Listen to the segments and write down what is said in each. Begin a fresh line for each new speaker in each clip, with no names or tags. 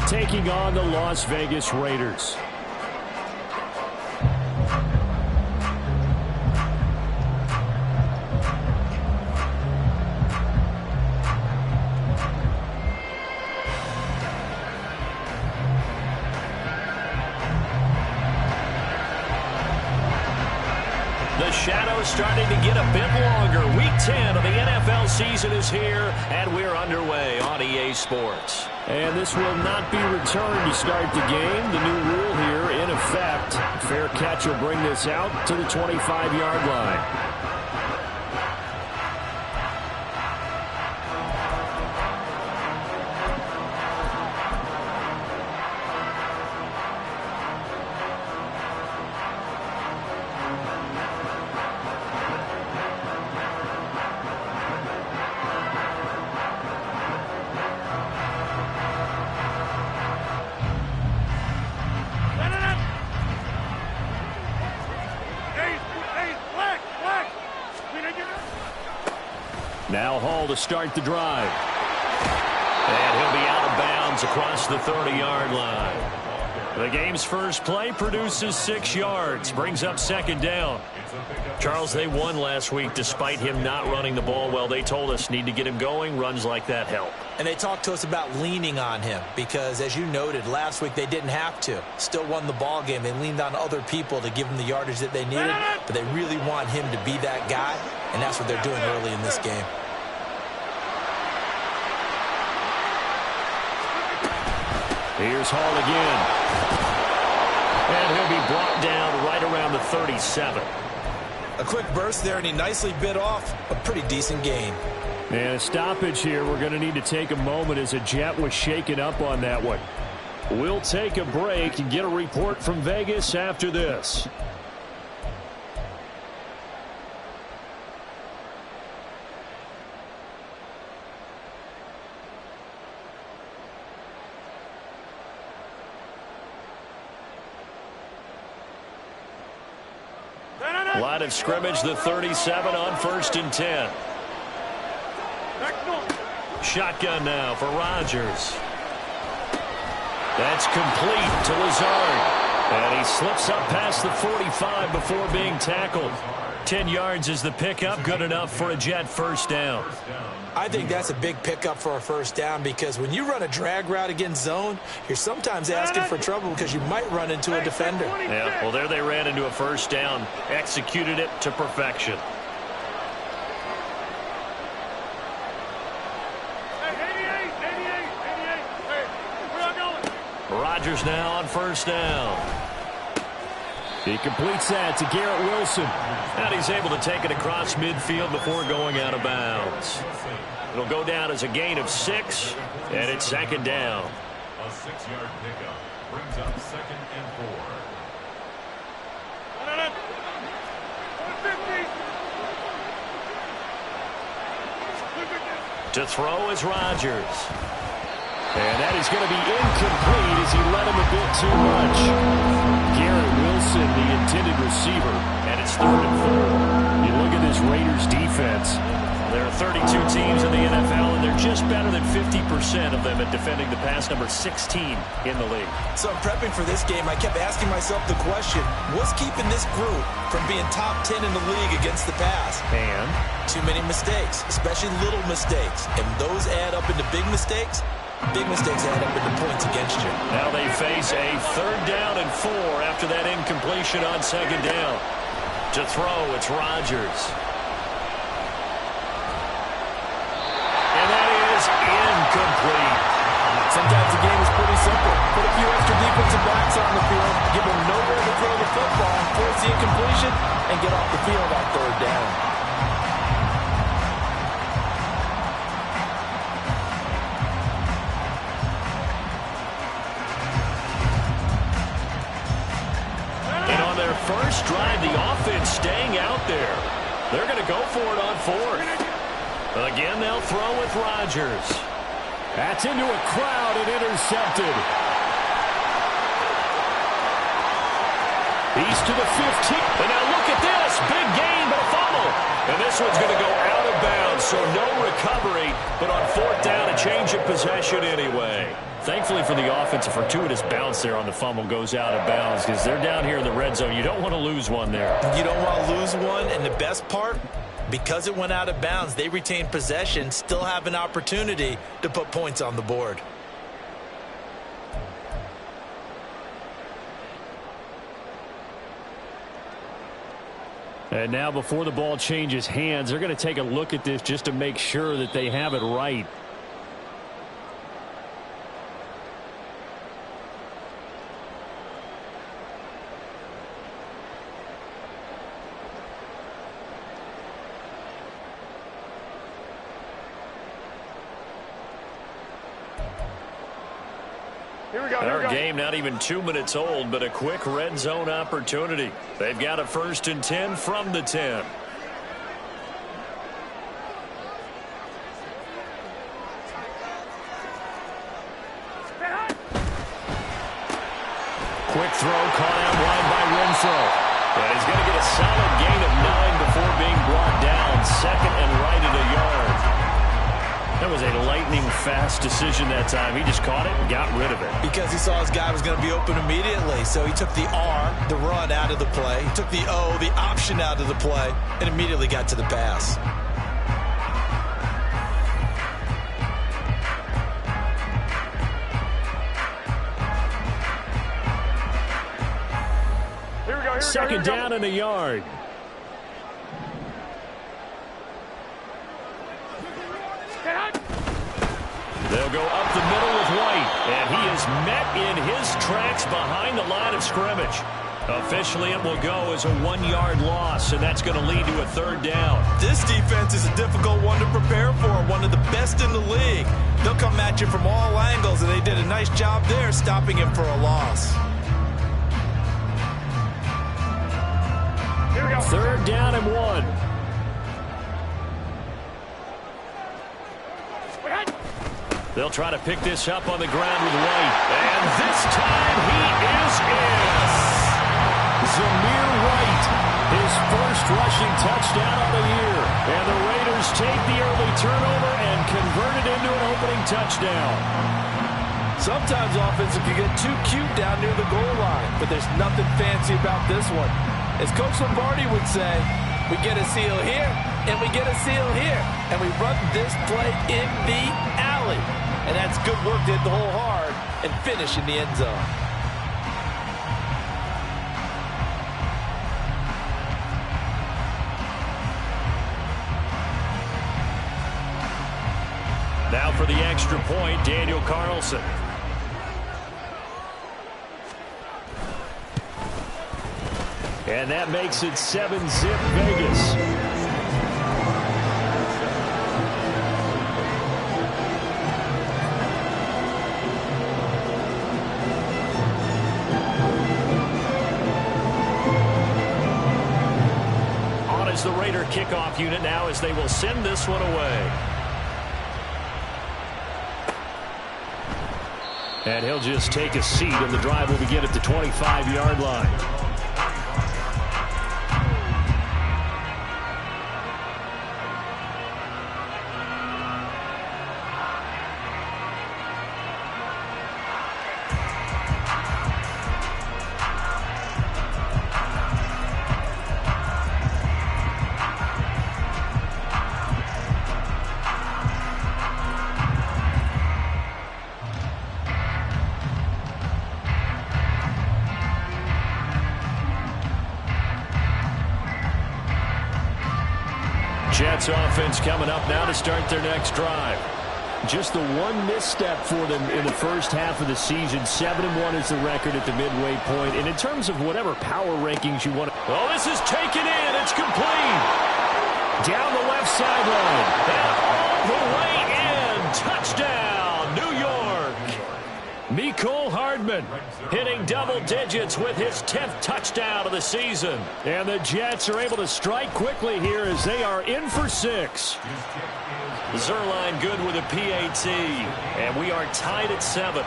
taking on the Las Vegas Raiders.
The shadow's starting to get a bit longer. Week 10 of the NFL season is here, and we're underway on EA Sports.
And this will not be returned to start the game. The new rule here in effect. Fair catch will bring this out to the 25-yard line. Now Hall to start the drive.
And he'll be out of bounds across the 30-yard line. The game's first play produces 6 yards, brings up second down. Charles, they won last week despite him not running the ball well. They told us need to get him going. Runs like that help.
And they talked to us about leaning on him because, as you noted, last week they didn't have to. Still won the ball game. They leaned on other people to give them the yardage that they needed, but they really want him to be that guy, and that's what they're doing early in this game.
Here's Hall again.
And he'll be brought down right around the 37.
A quick burst there, and he nicely bit off a pretty decent gain.
And a stoppage here. We're going to need to take a moment as a Jet was shaken up on that one. We'll take a break and get a report from Vegas after this.
Line of scrimmage, the 37 on 1st and 10. Shotgun now for Rodgers. That's complete to Lazard. And he slips up past the 45 before being tackled. 10 yards is the pickup, good enough for a Jet first down.
I think that's a big pickup for a first down because when you run a drag route against zone, you're sometimes asking for trouble because you might run into a defender.
Yeah, well, there they ran into a first down, executed it to perfection. Rodgers now on first down.
He completes that to Garrett Wilson.
And he's able to take it across midfield before going out of bounds. It'll go down as a gain of 6, and it's second down.
A 6-yard pickup brings up 2nd and 4.
To throw is Rodgers.
And that is going to be incomplete as he led him a bit too much. Garrett Wilson, the intended receiver.
And it's 3rd and 4.
You look at this Raiders defense.
There are 32 teams in the NFL, and they're just better than 50% of them at defending the pass, number 16 in the league.
So I'm prepping for this game. I kept asking myself the question, what's keeping this group from being top 10 in the league against the pass?
And?
Too many mistakes, especially little mistakes. And those add up into big mistakes. Big mistakes add up into points against you.
Now they face a 3rd down and 4 after that incompletion on 2nd down. To throw, it's Rodgers. Incomplete.
Sometimes the game is pretty simple. Put a few extra defensive backs on the field, give them nowhere to throw the football, force the incompletion, and get off the field on 3rd down.
And on their first drive, the offense staying out there. They're going to go for it on 4th. Again, they'll throw with Rodgers.
That's into a crowd and intercepted. He's to the 15.
And now look at this. Big gain, but a fumble. And this one's going to go out of bounds, so no recovery, but on fourth down, a change of possession anyway. Thankfully for the offense, a fortuitous bounce there on the fumble goes out of bounds because they're down here in the red zone. You don't want to lose one there.
You don't want to lose one, and the best part, because it went out of bounds, they retain possession, still have an opportunity to put points on the board.
And now before the ball changes hands, they're going to take a look at this just to make sure that they have it right.
Our game not even 2 minutes old, but a quick red zone opportunity. They've got a 1st and 10 from the 10. Quick throw caught out wide by Renfro. And he's going to get a solid gain of 9 before being brought down. 2nd and right at a yard. That was a lightning-fast decision that time. He just caught it and got rid of it.
Because he saw his guy was going to be open immediately. So he took the R, the run, out of the play. He took the O, the option, out of the play, and immediately got to the pass.
Second down and a yard.
They'll go up the middle with White, and he is met in his tracks behind the line of scrimmage. Officially, it will go as a 1-yard loss, and that's going to lead to a 3rd down.
This defense is a difficult one to prepare for, one of the best in the league. They'll come at you from all angles, and they did a nice job there stopping him for a loss.
3rd down and 1.
They'll try to pick this up on the ground with White. And this time he is in.
Zamir White, his first rushing touchdown of the year. And the Raiders take the early turnover and convert it into an opening touchdown.
Sometimes offenses can get too cute down near the goal line, but there's nothing fancy about this one. As Coach Lombardi would say, we get a seal here, and we get a seal here, and we run this play in the alley. And that's good work to hit the hole hard and finish in the end zone.
Now for the extra point, Daniel Carlson.
And that makes it 7-zip Vegas.
The Raider kickoff unit now as they will send this one away.
And he'll just take a seat, and the drive will begin at the 25-yard line.
Jets offense coming up now to start their next drive.
Just the one misstep for them in the first half of the season. 7-1 is the record at the midway point. And in terms of whatever power rankings you want to...
Oh, this is taken in. It's complete.
Down the left sideline.
And all the way in. Touchdown, New York.
Mecole Hardman
hitting double digits with his 10th touchdown of the season.
And the Jets are able to strike quickly here as they are in for 6.
Zerline good with a PAT. And we are tied at 7.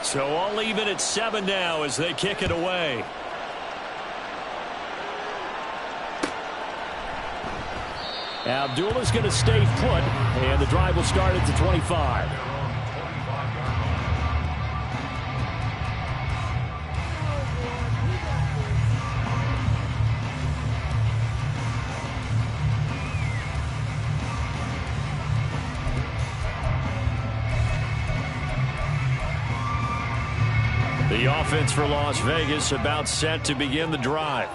So all even at 7 now as they kick it away.
Abdullah's going to stay put, and the drive will start at the 25. The offense for Las Vegas about set to begin the drive.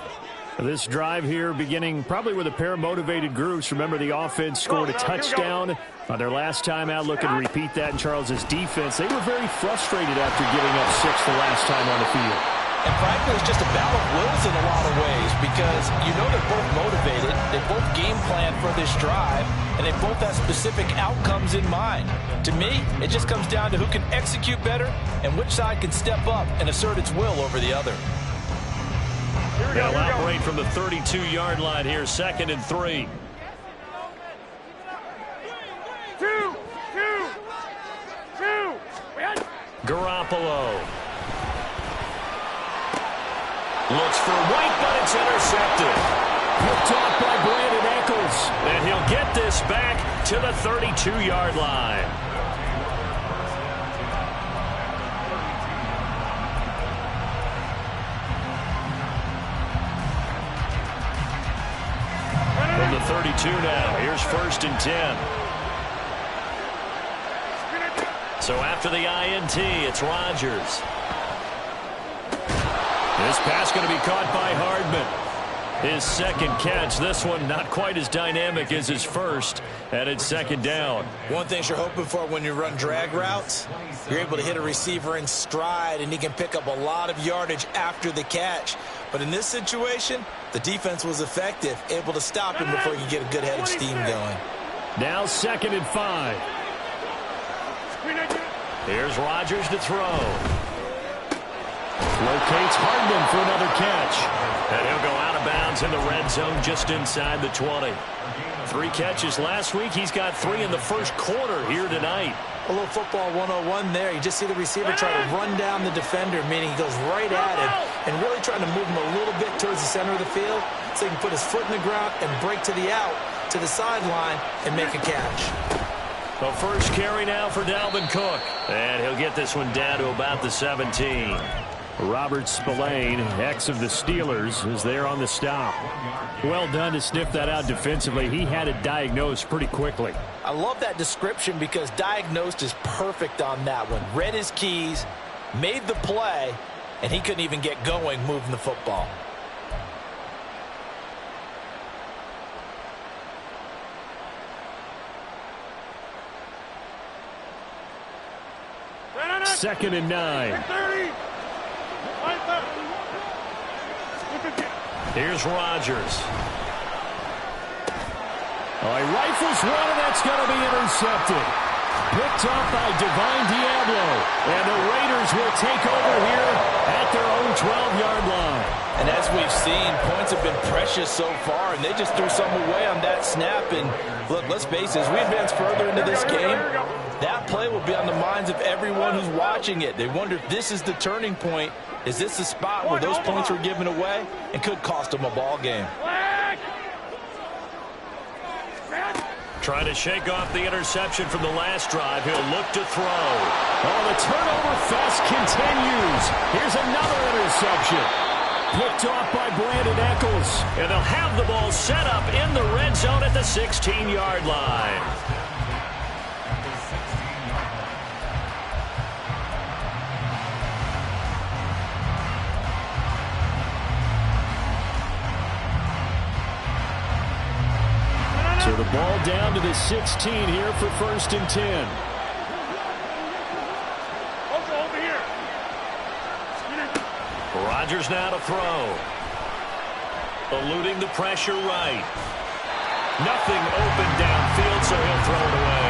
This drive here beginning probably with a pair of motivated groups. Remember, the offense scored a touchdown on their last time out. Looking to repeat that in Charles's defense. They were very frustrated after giving up 6 the last time on the field.
And frankly, it's just a battle of wills in a lot of ways because you know they're both motivated. They both game plan for this drive, and they both have specific outcomes in mind. To me, it just comes down to who can execute better and which side can step up and assert its will over the other.
They'll operate from the 32-yard line here, 2nd and 3. Garoppolo looks for White, but it's intercepted.
Picked off by Brandon Eccles.
And he'll get this back to the 32-yard line. From the 32 now, here's 1st and 10. So after the INT, it's Rodgers. This pass going to be caught by Hardman. His second catch. This one not quite as dynamic as his first, and it's 2nd down.
One thing you're hoping for when you run drag routes, you're able to hit a receiver in stride, and he can pick up a lot of yardage after the catch. But in this situation, the defense was effective, able to stop him before he could get a good head of steam going.
Now 2nd and 5.
Here's Rodgers to throw.
Locates Hardman for another catch.
And he'll go out of bounds in the red zone just inside the 20. 3 catches last week. He's got 3 in the first quarter here tonight.
A little football 101 there. You just see the receiver try to run down the defender, meaning he goes right at him and really trying to move him a little bit towards the center of the field so he can put his foot in the ground and break to the out, to the sideline, and make a catch.
The first carry now for Dalvin Cook. And he'll get this one down to about the 17.
Robert Spillane, ex of the Steelers, is there on the stop. Well done to sniff that out defensively. He had it diagnosed pretty quickly.
I love that description because diagnosed is perfect on that one. Read his keys, made the play, and he couldn't even get going moving the football.
Second and 9.
Here's Rodgers.
Oh, he rifles one, and that's going to be intercepted. Picked off by Divine Diablo. And the Raiders will take over here at their own 12-yard line.
And as we've seen, points have been precious so far, and they just threw some away on that snap. And look, let's face it, as we advance further into this game, that play will be on the minds of everyone who's watching it. They wonder if this is the turning point. Is this the spot where those points were given away and could cost them a ball game?
Trying to shake off the interception from the last drive. He'll look to throw.
Oh, the turnover fest continues. Here's another interception. Picked off by Brandon Eccles.
And they'll have the ball set up in the red zone at the 16-yard line.
So the ball down to the 16 here for 1st and 10.
Rodgers now to throw. Eluding the pressure right. Nothing open downfield, so he'll throw it away.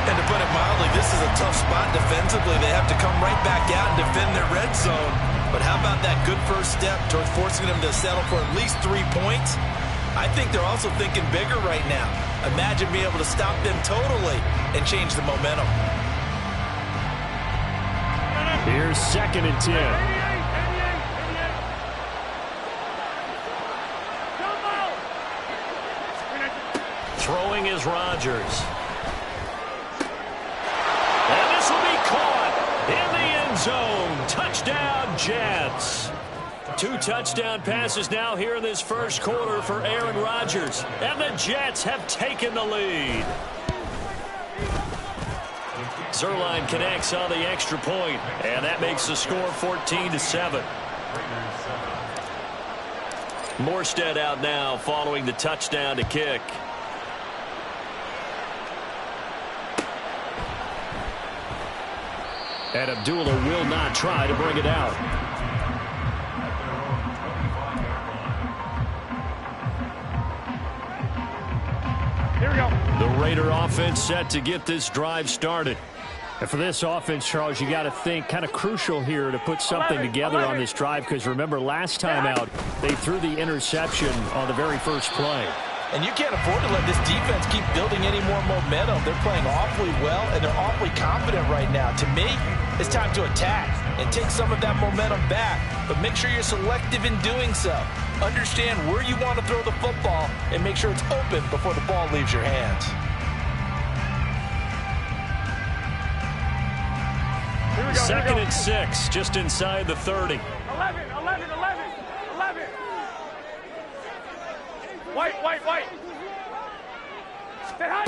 And to put it mildly, this is a tough spot defensively. They have to come right back out and defend their red zone. But how about that good first step towards forcing them to settle for at least 3 points? I think they're also thinking bigger right now. Imagine being able to stop them totally and change the momentum.
Here's 2nd and 10.
is Rodgers. And this will be caught in the end zone. Touchdown, Jets. 2 touchdown passes now here in this first quarter for Aaron Rodgers. And the Jets have taken the lead. Zerline connects on the extra point, and that makes the score 14-7. Morstead out now following the touchdown to kick.
And Abdullah will not try to bring it out.
Here we go.
The Raider offense set to get this drive started. And for this offense, Charles, you got to think kind of crucial here to put something together on this drive, because remember last time out they threw the interception on the very first play.
And you can't afford to let this defense keep building any more momentum. They're playing awfully well, and they're awfully confident right now. To me, it's time to attack and take some of that momentum back, but make sure you're selective in doing so. Understand where you want to throw the football and make sure it's open before the ball leaves your hands.
Here we go.
Second and 6, just inside the 30.
11. White. Stay high.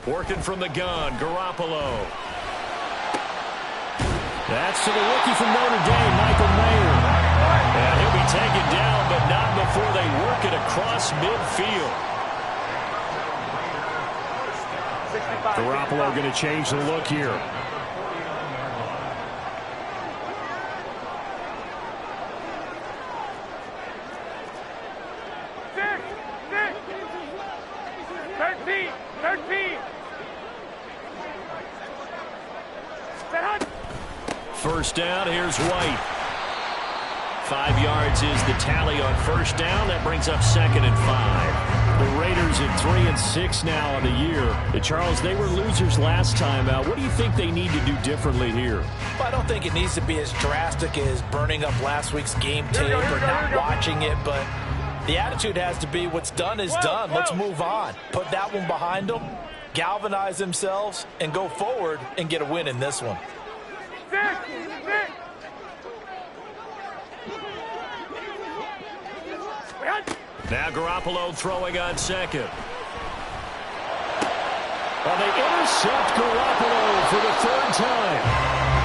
Working from the gun, Garoppolo.
That's to the rookie from Notre Dame, Michael Mayer.
And he'll be taken down, but not before they work it across midfield.
65.
Garoppolo going to change the look here.
First down, here's White. 5 yards is the tally on first down. That brings up 2nd and 5.
The Raiders at 3-6 now on the year. Charles, they were losers last time out. What do you think they need to do differently here?
Well, I don't think it needs to be as drastic as burning up last week's game tape or not watching it, but the attitude has to be what's done is done. Let's move on. Put that one behind them, galvanize themselves, and go forward and get a win in this one.
Now Garoppolo throwing on second.
Well, they intercept Garoppolo for the 3rd time.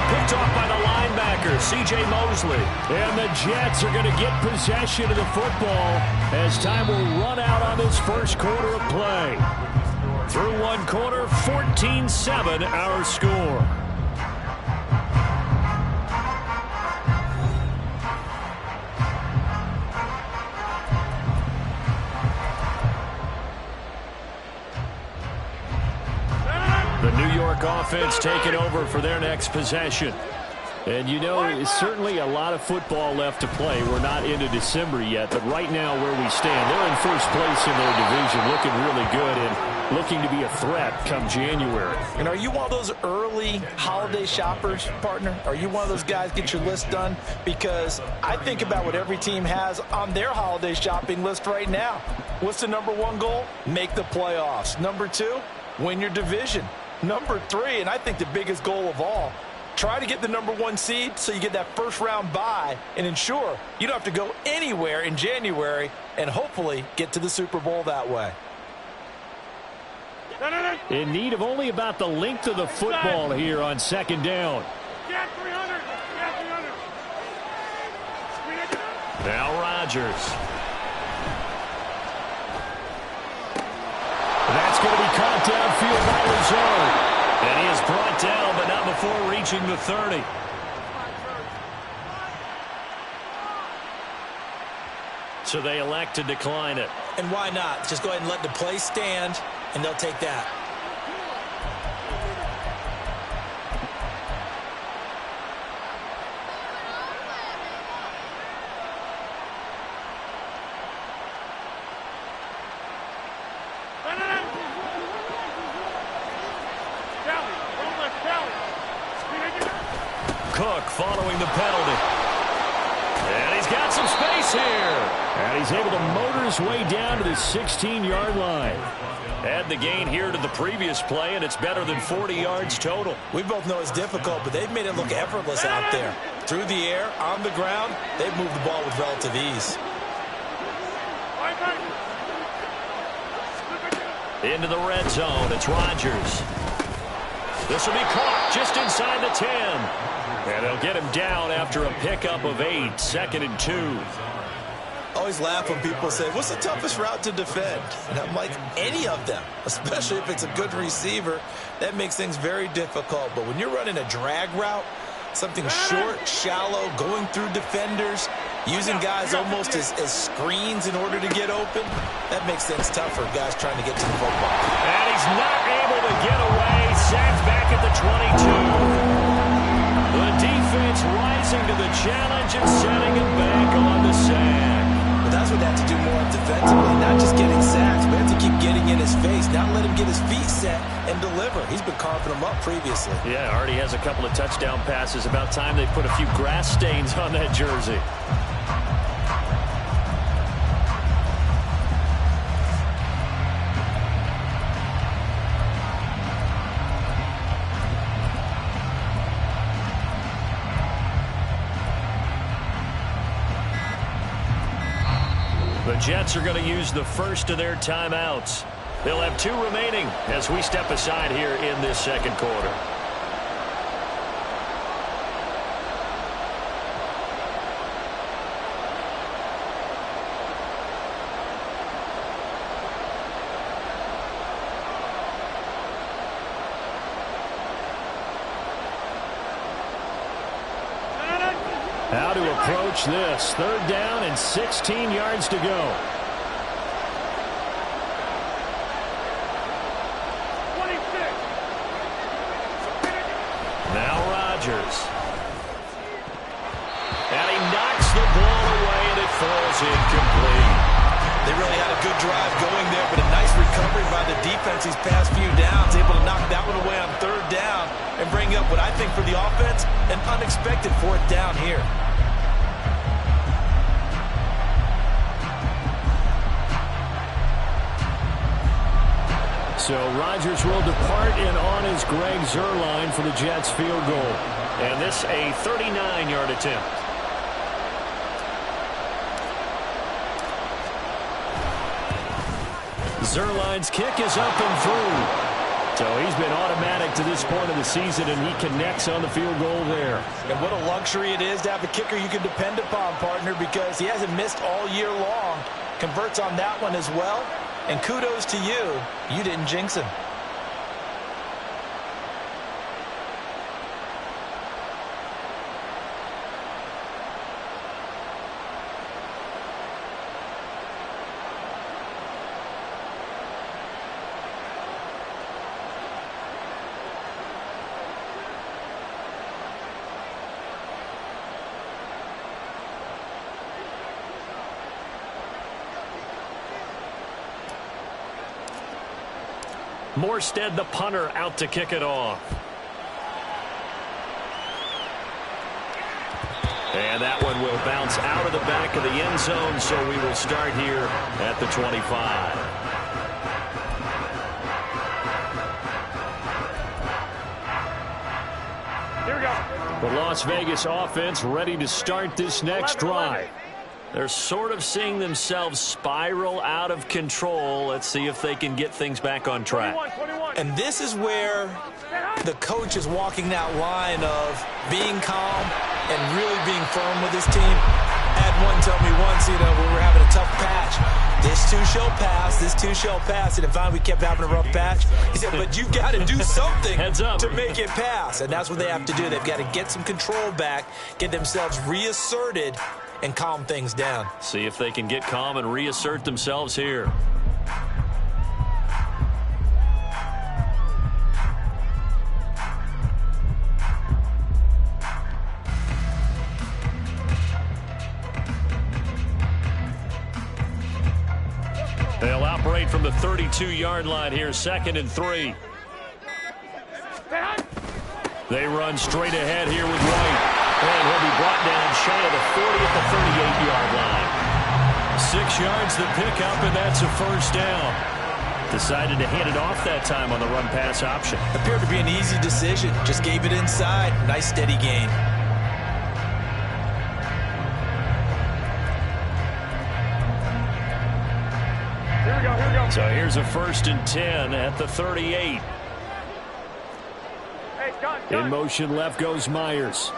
Picked off by the linebacker, C.J. Mosley.
And the Jets are going to get possession of the football as time will run out on this first quarter of play.
Through one quarter, 14-7 our score. The New York offense taking over for their next possession.
And you know, it's certainly a lot of football left to play. We're not into December yet, but right now where we stand, they're in first place in their division, looking really good and looking to be a threat come January.
And are you one of those early holiday shoppers, partner? Are you one of those guys get your list done? Because I think about what every team has on their holiday shopping list right now. What's the number 1 goal? Make the playoffs. Number 2, win your division. Number 3, and I think the biggest goal of all, try to get the number 1 seed so you get that first round bye and ensure you don't have to go anywhere in January and hopefully get to the Super Bowl that way.
In need of only about the length of the football here on 2nd down.
Now Rodgers.
That's going to be caught downfield by Lazard.
And he is brought down, but not before reaching the 30. So they elect to decline it.
And why not? Just go ahead and let the play stand, and they'll take that.
Cook following the penalty. And he's
He's got some space here. And he's able to motor his way down to the 16-yard line.
Add the gain here to the previous play, and it's better than 40 yards total.
We both know it's difficult, but they've made it look effortless out there. Through the air, on the ground, they've moved the ball with relative ease.
Into the red zone, it's Rodgers. This will be caught just inside the 10. And they'll get him down after a pickup of 8, 2nd and 2.
Always laugh when people say, what's the toughest route to defend? And I'm like, any of them, especially if it's a good receiver. That makes things very difficult. But when you're running a drag route, something short, shallow, going through defenders, using guys almost as screens in order to get open, that makes things tough for guys trying to get to the football.
And he's not able to get away. Sacked back at the 22. The defense rising to the challenge and setting him back on the sack.
But that's what they have to do more defensively, not just getting sacks, but have to keep getting in his face, not let him get his feet set and deliver. He's been carving them up previously.
Yeah, already has a couple of touchdown passes. About time they put a few grass stains on that jersey. The Jets are going to use the first of their timeouts. They'll have 2 remaining as we step aside here in this second quarter. How to approach this. 3rd down and 16 yards to go.
26.
Now Rodgers. And he knocks the ball away, and it falls incomplete.
They really had a good drive going there, but a nice recovery by the defense these past few downs, able to knock that one away on 3rd down and bring up what I think for the offense, an unexpected 4th down here.
So Rodgers will depart, and on is Greg Zuerlein for the Jets field goal. And this a 39-yard attempt. Zuerlein's kick is up and through. So he's been automatic to this point of the season, and he connects on the field goal there.
And what a luxury it is to have a kicker you can depend upon, partner, because he hasn't missed all year long. Converts on that one as well. And kudos to you. You didn't jinx him.
Morstead, the punter, out to kick it off. And that one will bounce out of the back of the end zone, so we will start here at the 25.
Here we go.
The Las Vegas offense ready to start this next drive. They're sort of seeing themselves spiral out of control. Let's see if they can get things back on track.
21.
And this is where the coach is walking that line of being calm and really being firm with his team. I had one tell me once, when we were having a tough patch, this too shall pass, this too shall pass. And finally we kept having a rough patch. He said, but you've got to do something
Heads up.
to make it pass. And that's what they have to do. They've got to get some control back, get themselves reasserted, and calm things down.
See if they can get calm and reassert themselves here. They'll operate from the 32-yard line here, 2nd and 3. They run straight ahead here with White.
And he'll be brought down shy of the 40 at the 38-yard line. 6 yards the pickup, and that's a first down. Decided to hand it off that time on the run-pass option.
Appeared to be an easy decision. Just gave it inside. Nice steady gain.
Here we go, here we go.
So here's a 1st and 10 at the 38.
Hey, gun.
In motion left goes Myers.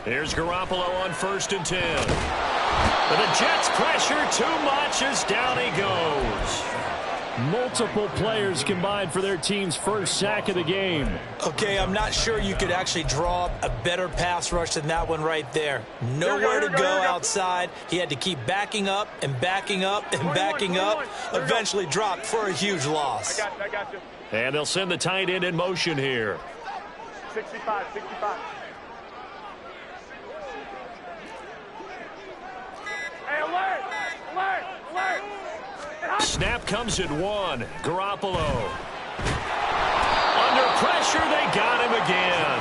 Here's Garoppolo on 1st and 10. But the Jets pressure too much as down he goes.
Multiple players combined for their team's first sack of the game.
Okay, I'm not sure you could actually draw up a better pass rush than that one right there. Nowhere to go outside. He had to keep backing up and backing up and backing up. Eventually dropped for a huge loss.
I got you.
And they'll send the tight end in motion here.
65. Hey, alert!
Snap comes at 1. Garoppolo. Under pressure, they got him again.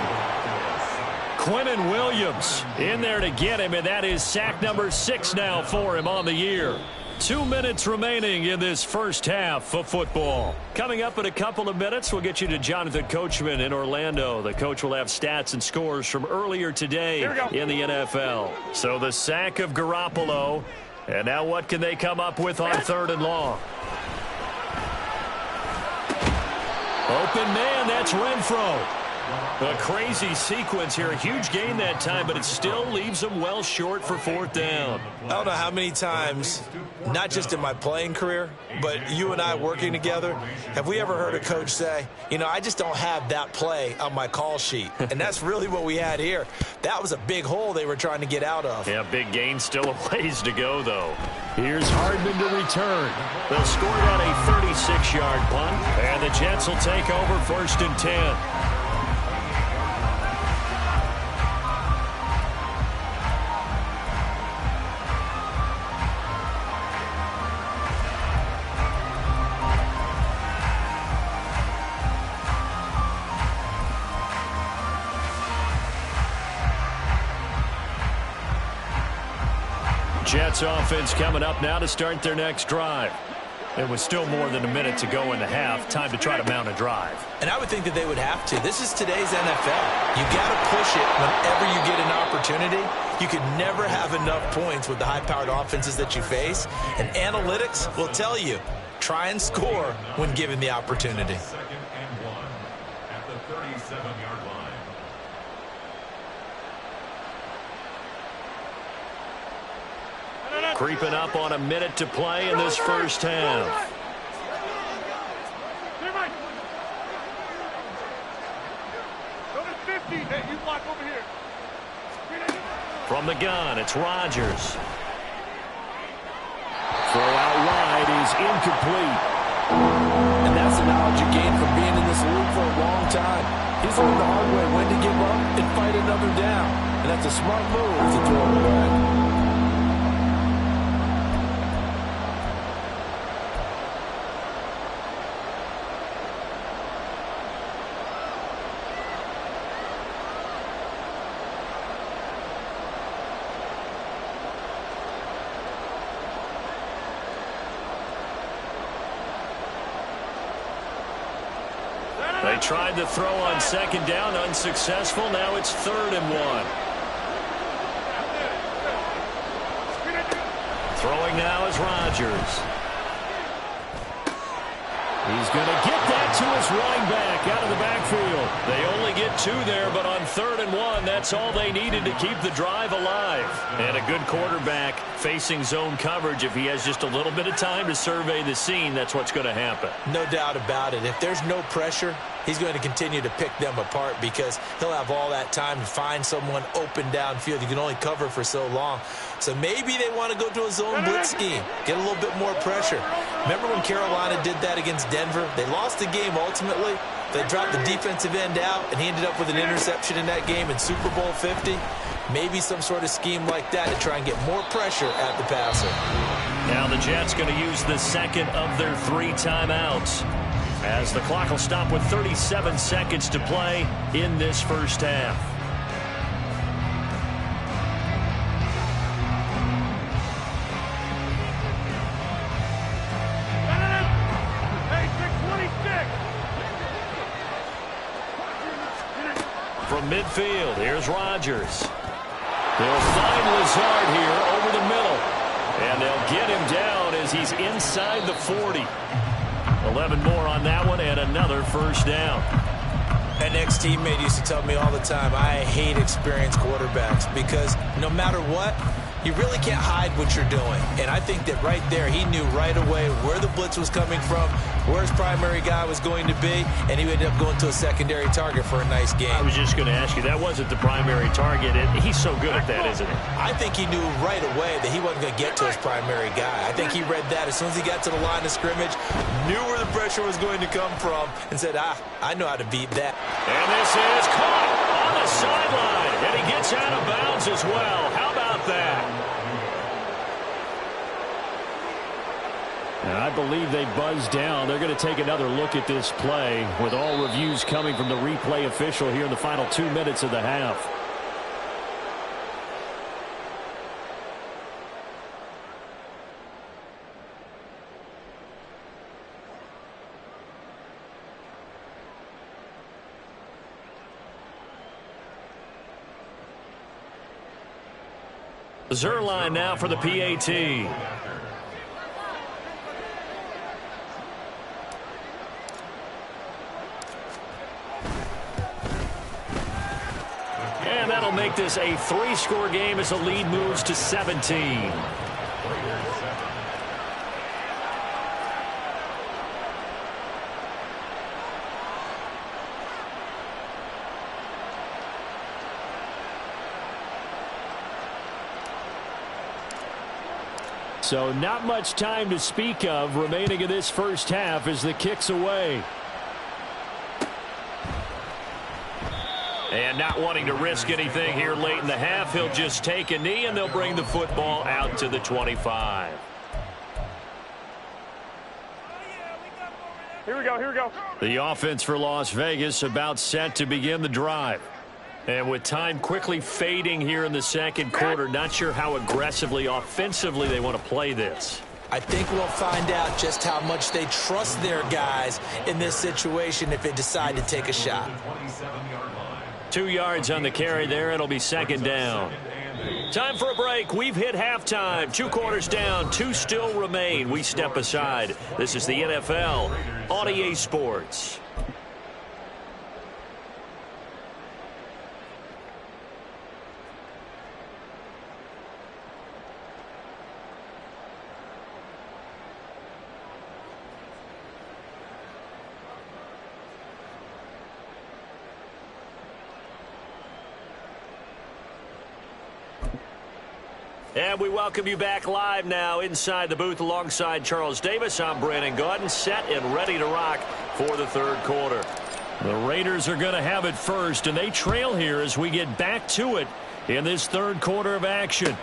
Quinnen Williams in there to get him, and that is sack number 6 now for him on the year. 2 minutes remaining in this first half of football. Coming up in a couple of minutes, we'll get you to Jonathan Coachman in Orlando. The coach will have stats and scores from earlier today in the NFL. So the sack of Garoppolo. And now what can they come up with on 3rd and long? Open man, that's Renfro. A crazy sequence here. A huge gain that time, but it still leaves them well short for 4th down.
I don't know how many times, not just in my playing career, but you and I working together, have we ever heard a coach say, you know, I just don't have that play on my call sheet. And that's really what we had here. That was a big hole they were trying to get out of.
Yeah, big gain, still a ways to go, though.
Here's Hardman to return.
They'll score on a 36-yard punt, and the Jets will take over 1st and 10. Jets offense coming up now to start their next drive. There was still more than a minute to go in the half. Time to try to mount a drive.
And I would think that they would have to. This is today's NFL. You got to push it whenever you get an opportunity. You can never have enough points with the high-powered offenses that you face. And analytics will tell you, try and score when given the opportunity.
2nd and 1 at the 37-yard line.
Creeping up on a minute to play in this first half.
Hey, you block over here.
From the gun, it's Rodgers.
Throw out wide is incomplete.
And that's the knowledge you gain from being in this league for a long time. He's learned the hard way when to give up and fight another down. And that's a smart move to throw it back.
They tried to throw on 2nd down, unsuccessful. Now it's 3rd and 1. Throwing now is Rodgers.
He's going to get that to his running back out of the backfield.
They only get 2 there, but on 3rd and 1, that's all they needed to keep the drive alive. And a good quarterback facing zone coverage. If he has just a little bit of time to survey the scene, that's what's going to happen.
No doubt about it. If there's no pressure, he's going to continue to pick them apart because he'll have all that time to find someone open downfield. You can only cover for so long. So maybe they want to go to a zone blitz scheme, get a little bit more pressure. Remember when Carolina did that against Denver? They lost the game ultimately. They dropped the defensive end out, and he ended up with an interception in that game in Super Bowl 50. Maybe some sort of scheme like that to try and get more pressure at the passer.
Now the Jets going to use the 2nd of their 3 timeouts. as the clock will stop with 37 seconds to play in this first half. From midfield, here's Rodgers. They'll find Lazard here over the middle. And they'll get him down as he's inside the 40. 11 more on that one and another first down.
An ex-teammate used to tell me all the time, I hate experienced quarterbacks because no matter what, you really can't hide what you're doing. And I think that right there, he knew right away where the blitz was coming from, where his primary guy was going to be, and he ended up going to a secondary target for a nice game.
I was just going to ask you, that wasn't the primary target, and he's so good at that, isn't he?
I think he knew right away that he wasn't going to get to his primary guy. I think he read that as soon as he got to the line of scrimmage, knew where the pressure was going to come from, and said, I know how to beat that.
And this is caught on the sideline, and he gets out of bounds as well. How about that?
And I believe they buzzed down. They're going to take another look at this play with all reviews coming from the replay official here in the final 2 minutes of the half.
Zerline now for the PAT. And that'll make this a 3-score game as the lead moves to 17.
So not much time to speak of remaining in this first half as the kick's away.
And not wanting to risk anything here late in the half, he'll just take a knee and they'll bring the football out to the 25.
Here we go.
The offense for Las Vegas about set to begin the drive.
And with time quickly fading here in the second quarter, not sure how aggressively, offensively they want to play this.
I think we'll find out just how much they trust their guys in this situation if they decide to take a shot.
2 yards on the carry there. It'll be second down. Time for a break. We've hit halftime. 2 quarters down. 2 still remain. We step aside. This is the NFL on EA Sports. And we welcome you back live now inside the booth alongside Charles Davis. I'm Brandon Gaudin, set and ready to rock for the third quarter.
The Raiders are going to have it first, and they trail here as we get back to it in this third quarter of action.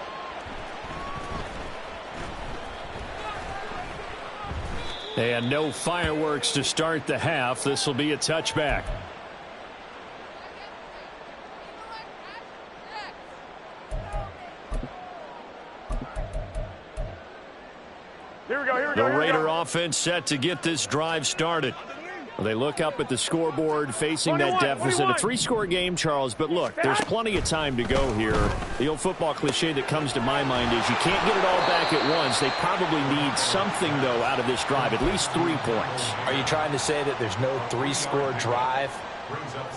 And no fireworks to start the half. This will be a touchback. The Raider offense set to get this drive started. They look up at the scoreboard facing that deficit. A 3-score game, Charles, but look, there's plenty of time to go here. The old football cliche that comes to my mind is you can't get it all back at once. They probably need something, though, out of this drive, at least 3 points.
Are you trying to say that there's no 3-score drive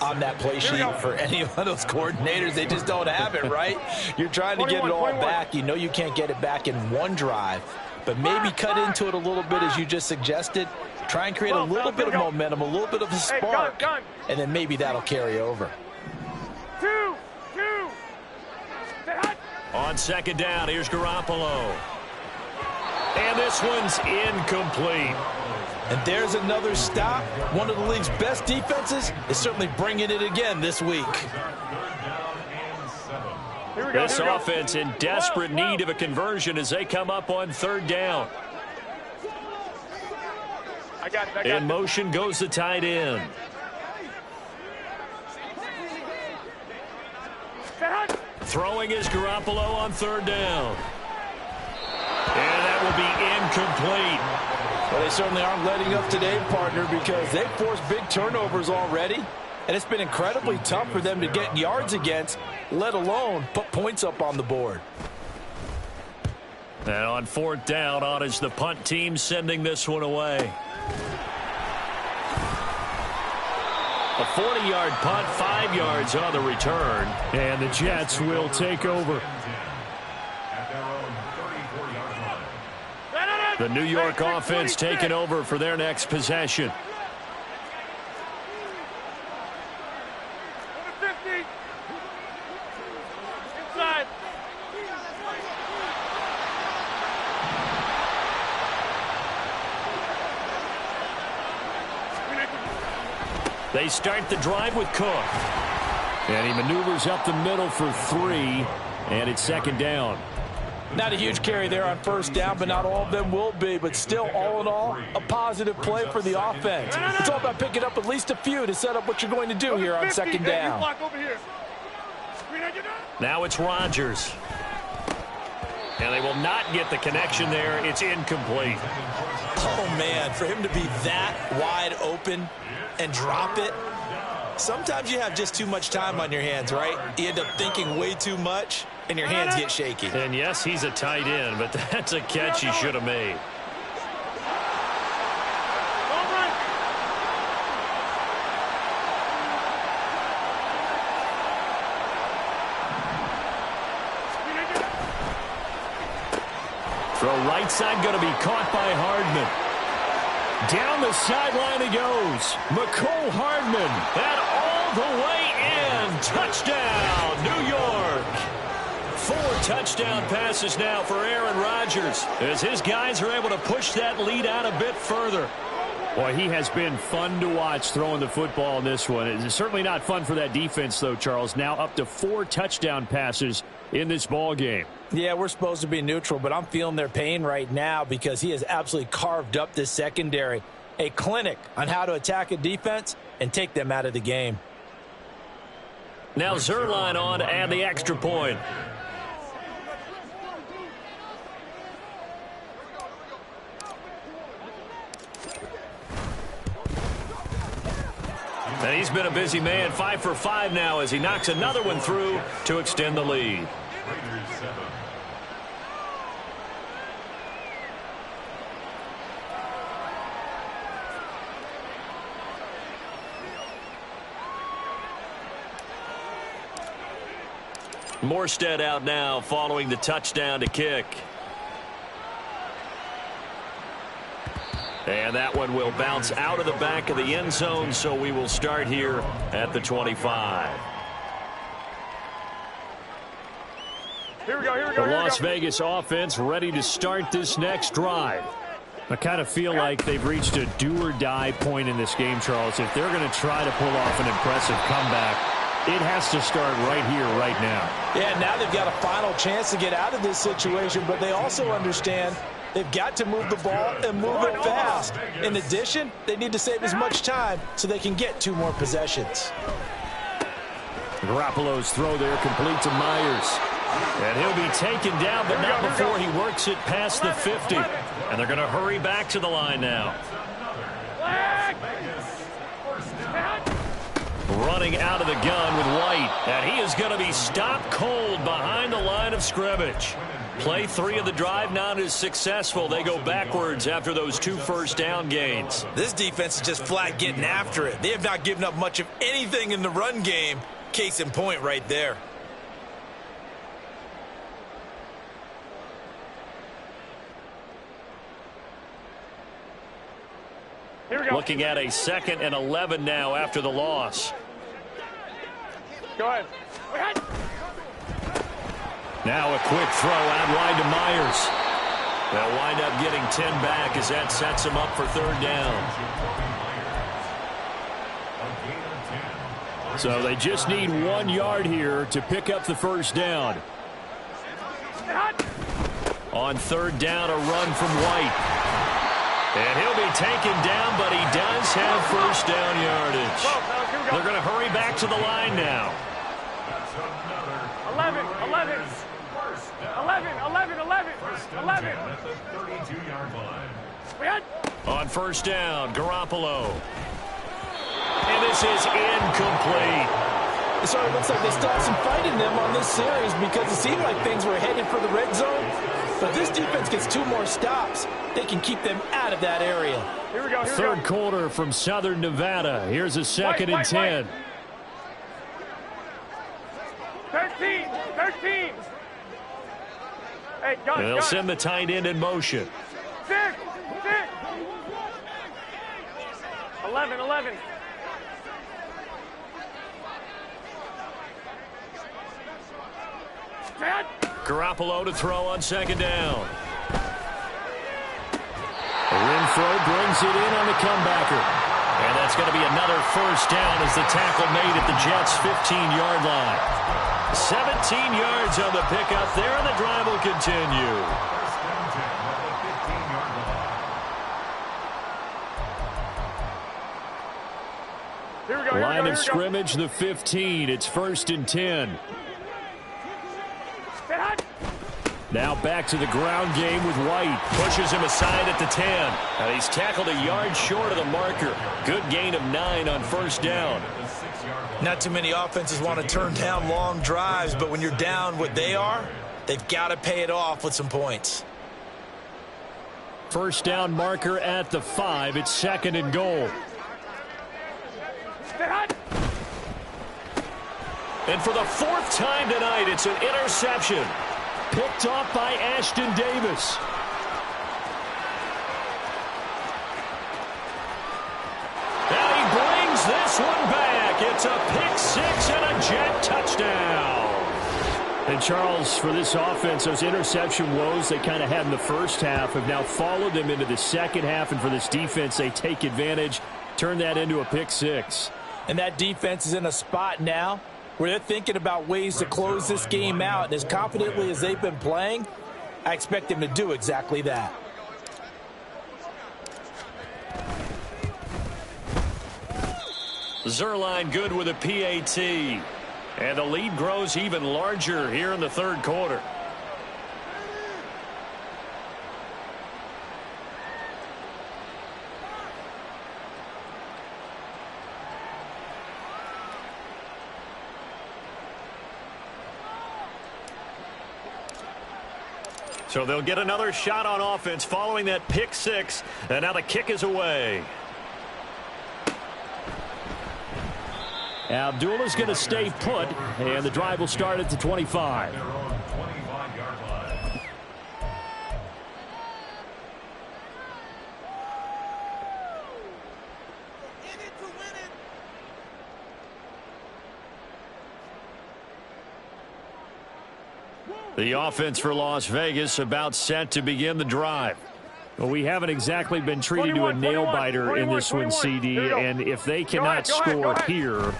on that play sheet for any one of those coordinators? They just don't have it, right? You're trying to get it all back. You know you can't get it back in one drive, but maybe cut into it a little bit as you just suggested. Try and create a little bit of momentum, a little bit of a spark, and then maybe that'll carry over.
2.
On second down, here's Garoppolo. And this one's incomplete.
And there's another stop. One of the league's best defenses is certainly bringing it again this week.
This offense in desperate need of a conversion as they come up on third down.
I got it.
In motion goes the tight end. Throwing is Garoppolo on third down. And that will be incomplete.
Well, they certainly aren't letting up today, partner, because they've forced big turnovers already. And it's been incredibly tough for them to get yards against, let alone put points up on the board.
And on fourth down, on is the punt team sending this one away. A 40-yard punt, 5 yards on the return.
And the Jets will take over.
The New York offense taking over for their next possession.
Inside.
They start the drive with Cook.
And he maneuvers up the middle for 3, and it's second down.
Not a huge carry there on first down, but not all of them will be. But still, all in all, a positive play for the offense. It's all about picking up at least a few to set up what you're going to do here on second down.
Now it's Rodgers. And they will not get the connection there. It's incomplete.
Oh, man, for him to be that wide open and drop it, sometimes you have just too much time on your hands, right? You end up thinking way too much, and your hands get shaky.
And yes, he's a tight end, but that's a catch he should have made.
Throw right side going to be caught by Hardman. Down the sideline he goes. McCole Hardman.
And all the way in. Touchdown, New York. 4 touchdown passes now for Aaron Rodgers as his guys are able to push that lead out a bit further.
Boy, he has been fun to watch throwing the football in this one. It's certainly not fun for that defense, though, Charles. Now up to 4 touchdown passes in this ball game.
Yeah, we're supposed to be neutral, but I'm feeling their pain right now because he has absolutely carved up this secondary. A clinic on how to attack a defense and take them out of the game.
Now Zerline on to add the extra point. And he's been a busy man, 5 for 5 now as he knocks another one through to extend the lead. Morstead out now following the touchdown to kick. And that one will bounce out of the back of the end zone, so we will start here at the 25.
Here we go.
The Las Vegas offense ready to start this next drive. I kind of feel like they've reached a do-or-die point in this game, Charles. If they're going to try to pull off an impressive comeback, it has to start right here, right now.
Yeah, now they've got a final chance to get out of this situation, but they also understand they've got to move the ball and move it fast. In addition, they need to save as much time so they can get 2 more possessions.
Garoppolo's throw there complete to Myers.
And he'll be taken down, but not before he works it past the 50. And they're going to hurry back to the line now. Running out of the gun with White. And he is going to be stopped cold behind the line of scrimmage. Play 3 of the drive not as successful. They go backwards after those 2 first down gains.
This defense is just flat getting after it. They have not given up much of anything in the run game. Case in point right there.
Looking at a 2nd and 11 now after the loss.
Go ahead.
Now a quick throw out wide to Myers. They'll wind up getting 10 back as that sets him up for 3rd down.
So they just need 1 yard here to pick up the first down.
On 3rd down, a run from White. And he'll be taken down, but he does have first down yardage. They're going to hurry back to the line now.
11, 11. 11.
At the 32-yard line.
On first down, Garoppolo. And this is incomplete.
So it looks like they still have some fight in them on this series because it seemed like things were headed for the red zone. But this defense gets 2 more stops. They can keep them out of that area.
Here we go.
Third quarter from Southern Nevada. Here's a second and 10.
13. Hey, gun.
They'll send the tight end in motion.
6. 11.
Garoppolo to throw on second down.
Renfro brings it in on the comebacker.
And that's going to be another first down as the tackle made at the Jets' 15-yard line. 17 yards on the pickup there, and the drive will continue.
Line of scrimmage, the 15. It's first and 10. Now back to the ground game with White.
Pushes him aside at the 10. And he's tackled a yard short of the marker. Good gain of 9 on first down.
Not too many offenses want to turn down long drives, but when you're down what they are, they've got to pay it off with some points.
First down marker at the 5. It's second and goal.
And for the 4th time tonight, it's an interception.
Picked off by Ashton Davis.
And he brings this one back. It's a pick 6 and a Jet touchdown.
And Charles, for this offense, those interception woes they kind of had in the first half have now followed them into the second half. And for this defense, they take advantage, turn that into a pick 6.
And that defense is in a spot now where they're thinking about ways to close this game out. And as confidently as they've been playing, I expect them to do exactly that.
Zerline good with a PAT. And the lead grows even larger here in the third quarter. So they'll get another shot on offense following that pick 6. And now the kick is away.
Abdullah's going to stay put, and the drive will start at the 25. The offense for Las Vegas about set to begin the drive. Well, we haven't exactly been treated to a nail-biter in this one, CD, and if they cannot score here,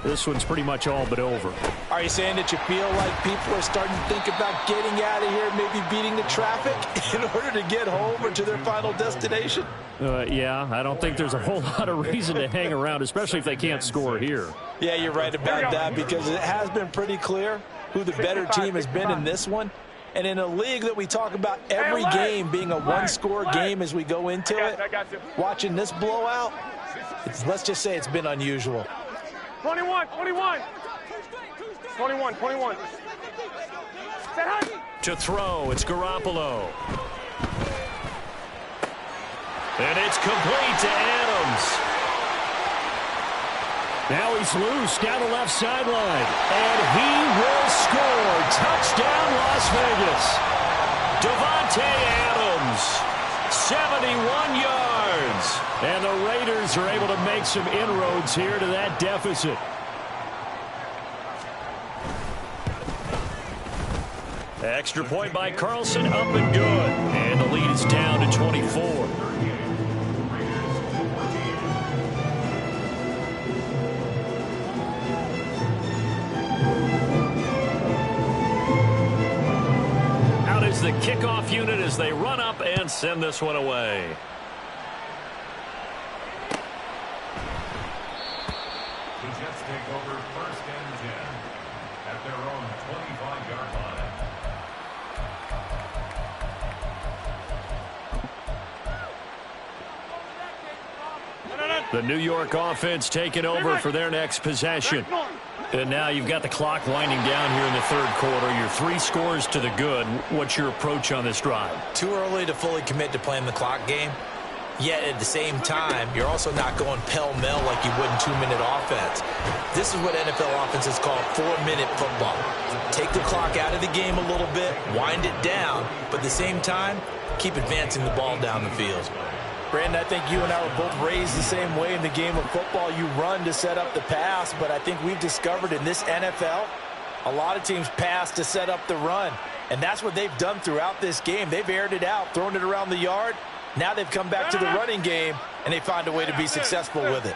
this one's pretty much all but over.
Are you saying that you feel like people are starting to think about getting out of here, maybe beating the traffic in order to get home or to their final destination?
Yeah, I don't think there's a whole lot of reason to hang around, especially if they can't score here.
Yeah, you're right about that because it has been pretty clear who the better team has been in this one. And in a league that we talk about every game being a one-score game as we go into it, watching this blowout, let's just say it's been unusual.
21.
To throw, it's Garoppolo. And it's complete to Adams.
Now he's loose down the left sideline. And he will score. Touchdown, Las Vegas.
Devontae Adams, 71 yards.
And the Raiders are able to make some inroads here to that deficit.
Extra point by Carlson, up and good. And the lead is down to 24. Out is the kickoff unit as they run up and send this one away.
over 1st and 10 at their own 25-yard line.
The New York offense taking over for their next possession. And now you've got the clock winding down here in the third quarter. You're 3 scores to the good. What's your approach on this drive?
Too early to fully commit to playing the clock game. Yet at the same time, you're also not going pell-mell like you would in 2-minute offense. This is what NFL offenses call 4-minute football. Take the clock out of the game a little bit, wind it down, but at the same time, keep advancing the ball down the field.
Brandon, I think you and I were both raised the same way in the game of football. You run to set up the pass, but I think we've discovered in this NFL, a lot of teams pass to set up the run. And that's what they've done throughout this game. They've aired it out, thrown it around the yard. Now they've come back to the running game, and they find a way to be successful with it.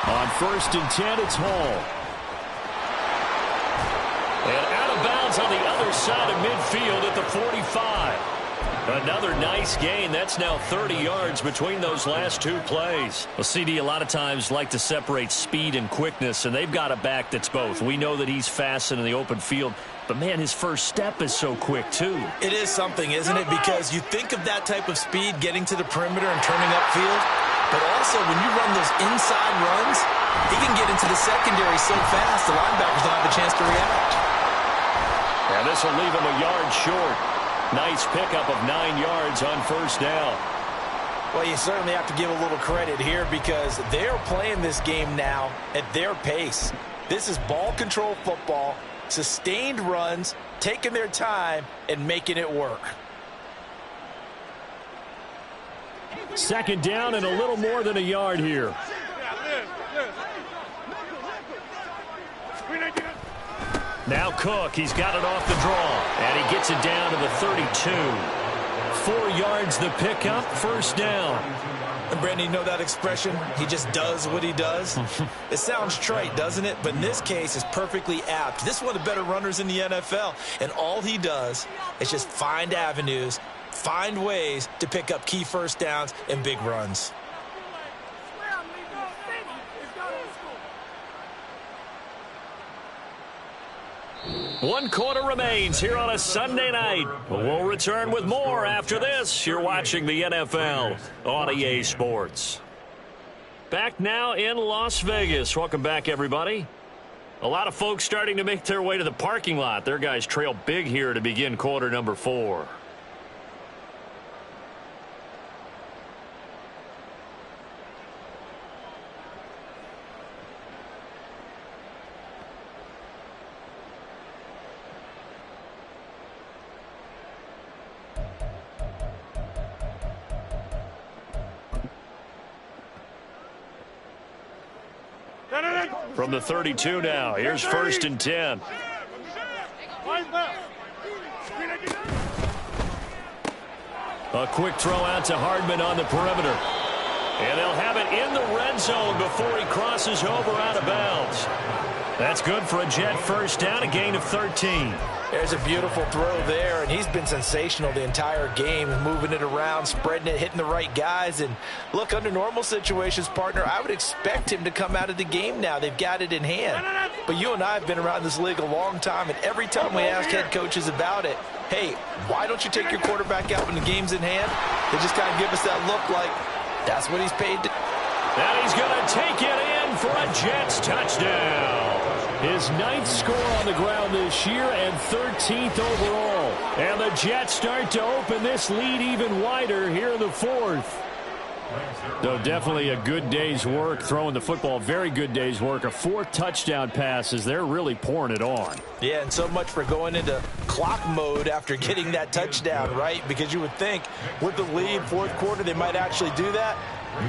On 1st and 10, it's Hall.
And out of bounds on the other side of midfield at the 45. Another nice gain. That's now 30 yards between those last 2 plays.
Well, CD, a lot of times like to separate speed and quickness, and they've got a back that's both. We know that he's fast in the open field, but, man, his first step is so quick, too.
It is something, isn't it? Because you think of that type of speed getting to the perimeter and turning upfield, but also when you run those inside runs, he can get into the secondary so fast the linebackers don't have a chance to react.
And this will leave him a yard short. Nice pickup of 9 yards on 1st down.
Well, you certainly have to give a little credit here because they're playing this game now at their pace. This is ball control football, sustained runs, taking their time, and making it work.
2nd down and a little more than a yard here. Now Cook, he's got it off the draw, and he gets it down to the 32. 4 yards the pickup, 1st down.
And Brandon, you know that expression? He just does what he does. It sounds trite, doesn't it? But in this case, it's perfectly apt. This is one of the better runners in the NFL, and all he does is just find avenues, find ways to pick up key 1st downs and big runs.
One quarter remains here on a Sunday night. We'll return with more after this. You're watching the NFL on EA Sports. Back now in Las Vegas. Welcome back, everybody. A lot of folks starting to make their way to the parking lot. Their guys trail big here to begin quarter number 4. From the 32 now, here's 1st and 10. A quick throw out to Hardman on the perimeter. And they'll have it in the red zone before he crosses over out of bounds. That's good for a Jet 1st down, a gain of 13.
There's a beautiful throw there, and he's been sensational the entire game, moving it around, spreading it, hitting the right guys. And look, under normal situations, partner, I would expect him to come out of the game now. They've got it in hand. But you and I have been around this league a long time, and every time we ask head coaches about it, hey, why don't you take your quarterback out when the game's in hand? They just kind of give us that look like that's what he's paid to.
And he's going to take it in for a Jets touchdown.
His 9th score on the ground this year and 13th overall. And the Jets start to open this lead even wider here in the 4th. So definitely a good day's work throwing the football. Very good day's work. A 4th touchdown pass as they're really pouring it on.
Yeah, and so much for going into clock mode after getting that touchdown, right? Because you would think with the lead, 4th quarter, they might actually do that.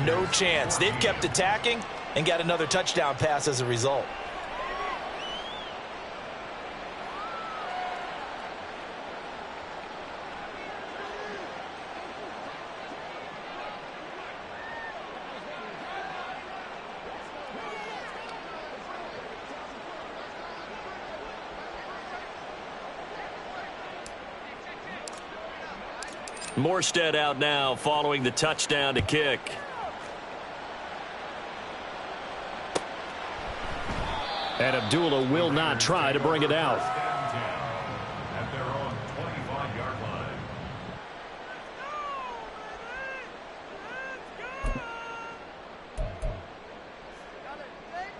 No chance. They've kept attacking and got another touchdown pass as a result.
Morstead out now following the touchdown to kick.
And Abdullah will not try to bring it out.
At their own 25-yard line.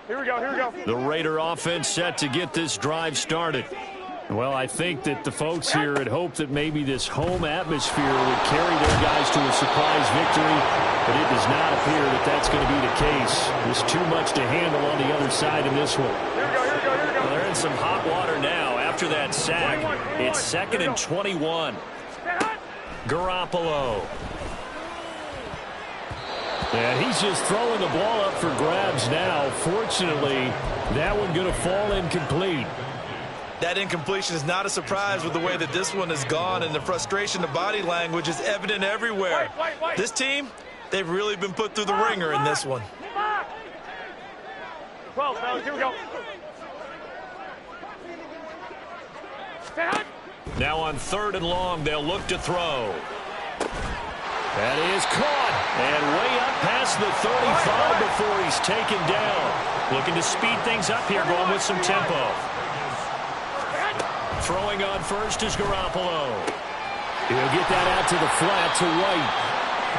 Here we go, here we go.
The Raider offense set to get this drive started. Well, I think that the folks here had hoped that maybe this home atmosphere would carry their guys to a surprise victory, but it does not appear that that's going to be the case. There's too much to handle on the other side in this one.
Here we go, here we go, here we go.
Well, they're in some hot water now after that sack.
21.
It's 2nd and 21. Garoppolo.
And he's just throwing the ball up for grabs now. Fortunately, that one going to fall incomplete.
That incompletion is not a surprise with the way that this one has gone, and the frustration, the body language is evident everywhere.
Wait.
This team, they've really been put through the ringer in this one.
12, fellas, here we go.
Now on 3rd and long, they'll look to throw.
That is caught.
And way up past the 35 before he's taken down. Looking to speed things up here, going with some tempo. Throwing on first is Garoppolo.
He'll get that out to the flat to White.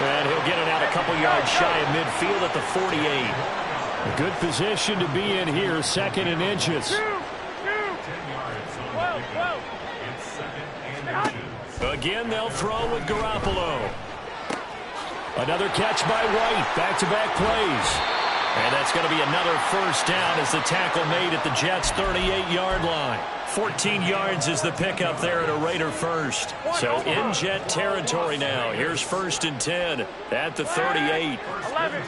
And he'll get it out a couple yards shy of midfield at the 48.
A good position to be in here, 2nd and inches.
12.
Again, they'll throw with Garoppolo.
Another catch by White. Back-to-back plays.
And that's going to be another first down as the tackle made at the Jets' 38-yard line. 14 yards is the pickup there at a Raider first. So in Jet territory now. Here's 1st and 10 at the 38.
11.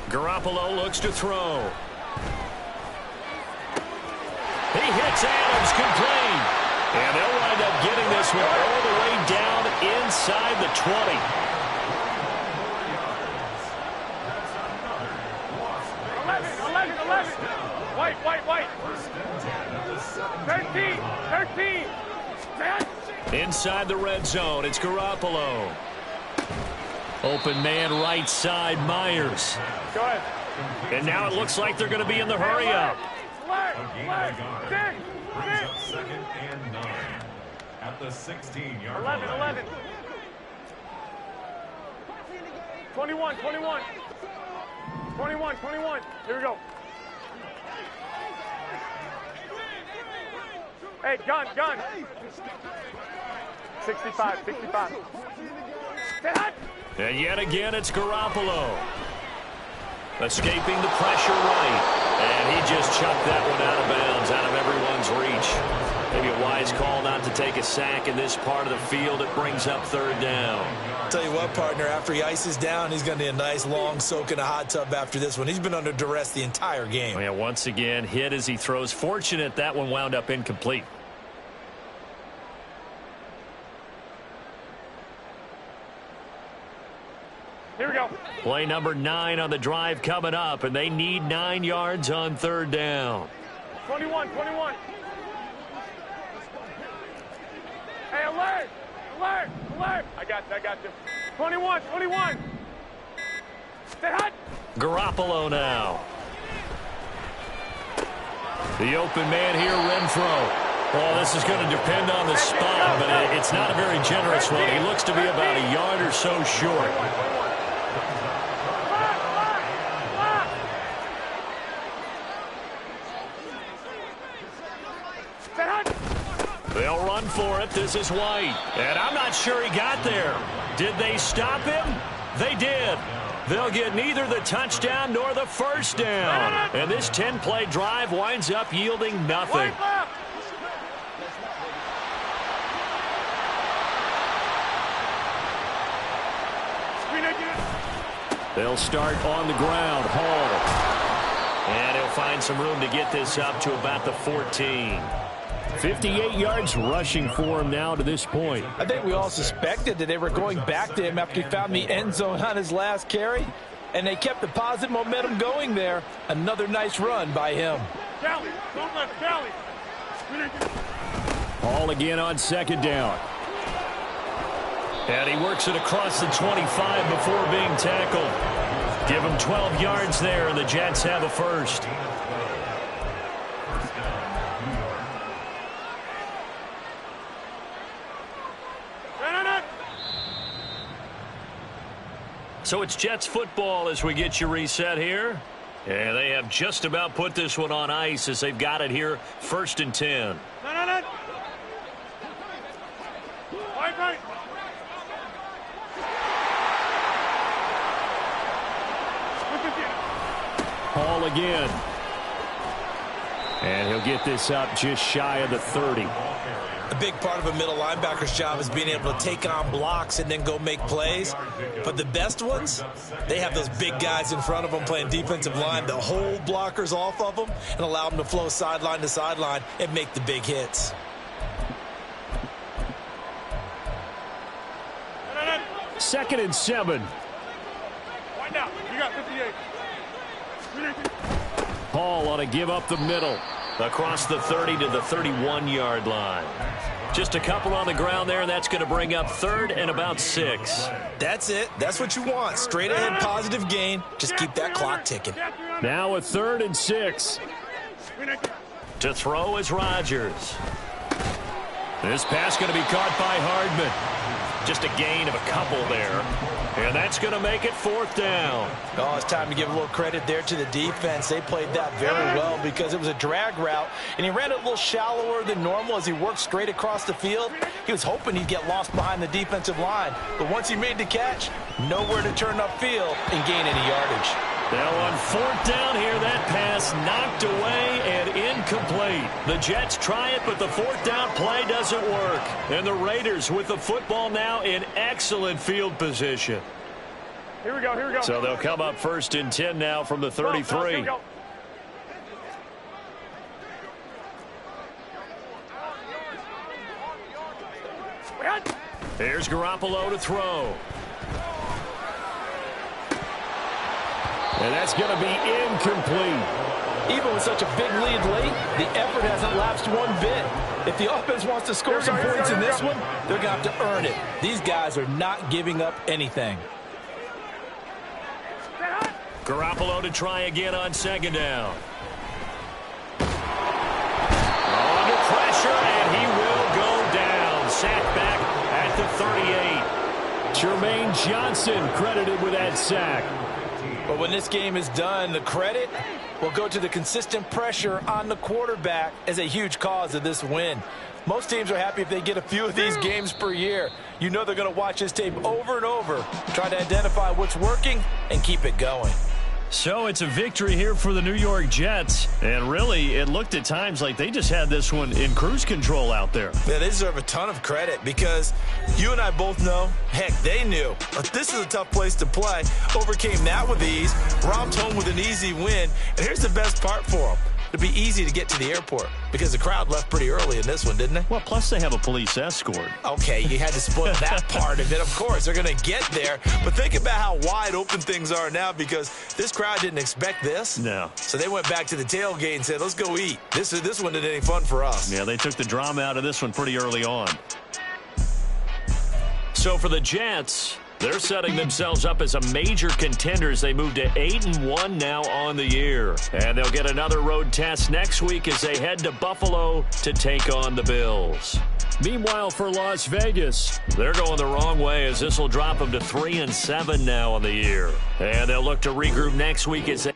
Garoppolo looks to throw. He hits Adams complete. And they'll wind up getting this one all the way down inside the 20.
11. White. 13.
Inside the red zone, it's Garoppolo.
Open man right side, Myers.
Go ahead.
And now it looks like they're going to be in the hurry up.
Alert.
2nd and 9 at the 16-yard
11.
line.
21. 21. Here we go. Hey, gun. 65.
And yet again, it's Garoppolo. Escaping the pressure right. And he just chucked that one out of bounds, out of everyone's reach. Maybe a wise call not to take a sack in this part of the field. It brings up 3rd down.
Tell you what, partner, after he ices down, he's going to need a nice long soak in a hot tub after this one. He's been under duress the entire game.
Yeah, once again, hit as he throws. Fortunate that one wound up incomplete.
Here we go.
Play number 9 on the drive coming up, and they need 9 yards on 3rd down.
21. Hey, alert. I got you. 21. Stay hot.
Garoppolo now. The open man here, Renfro. Oh, this is going to depend on the spot, but it's not a very generous one. He looks to be about a yard or so short. They'll run for it. This is White. And I'm not sure he got there. Did they stop him? They did. They'll get neither the touchdown nor the first down. And this 10-play drive winds up yielding nothing.
They'll start on the ground. Hall.
And he'll find some room to get this up to about the 14.
58 yards rushing for him now to this point.
I think we all suspected that they were going back to him after he found the end zone on his last carry, and they kept the positive momentum going there. Another nice run by him.
Callie, don't let Callie.
Ball again on second down.
And he works it across the 25 before being tackled. Give him 12 yards there, and the Jets have a first. So it's Jets football as we get you reset here. And they have just about put this one on ice as they've got it here, 1st and 10.
Hall again. And he'll get this up just shy of the 30.
A big part of a middle linebacker's job is being able to take on blocks and then go make plays. But the best ones, they have those big guys in front of them playing defensive line that hold blockers off of them and allow them to flow sideline to sideline and make the big hits.
Second and 7.
Wind out. You got 58.
Hall ought to give up the middle.
Across the 30 to the 31-yard line. Just a couple on the ground there, and that's going to bring up 3rd and about 6.
That's it. That's what you want. Straight ahead positive gain. Just keep that clock ticking.
Now a 3rd and 6.
To throw is Rodgers.
This pass going to be caught by Hardman.
Just a gain of a couple there. And that's going to make it 4th down.
Oh, it's time to give a little credit there to the defense. They played that very well because it was a drag route, and he ran it a little shallower than normal as he worked straight across the field. He was hoping he'd get lost behind the defensive line, but once he made the catch, nowhere to turn upfield and gain any yardage.
Now on 4th down here, that pass knocked away and incomplete. The Jets try it, but the 4th down play doesn't work. And the Raiders with the football now in excellent field position.
Here we go, here we go.
So they'll come up 1st and 10 now from the 33.
Here we go.
Here's Garoppolo to throw.
And that's going to be incomplete.
Even with such a big lead late, the effort hasn't lapsed one bit. If the offense wants to score some points in this one, they're going to have to earn it. These guys are not giving up anything.
Garoppolo to try again on 2nd down. Under pressure, and he will go down. Sacked back at the 38.
Jermaine Johnson credited with that sack.
But when this game is done, the credit will go to the consistent pressure on the quarterback as a huge cause of this win. Most teams are happy if they get a few of these games per year. You know they're going to watch this tape over and over, try to identify what's working and keep it going.
So it's a victory here for the New York Jets. And really, it looked at times like they just had this one in cruise control out there.
Yeah, they deserve a ton of credit because you and I both know, heck, they knew. This is a tough place to play. Overcame that with ease, romped home with an easy win. And here's the best part for them. It'd be easy to get to the airport because the crowd left pretty early in this one, didn't they?
Well, plus they have a police escort.
Okay, you had to spoil that part of it. Of course, they're going to get there. But think about how wide open things are now because this crowd didn't expect this.
No.
So they went back to the tailgate and said, let's go eat. This one isn't any fun for us.
Yeah, they took the drama out of this one pretty early on. So for the Jets, they're setting themselves up as a major contender as they move to 8-1 now on the year. And they'll get another road test next week as they head to Buffalo to take on the Bills.
Meanwhile, for Las Vegas,
they're going the wrong way as this will drop them to 3-7 now on the year. And they'll look to regroup next week as they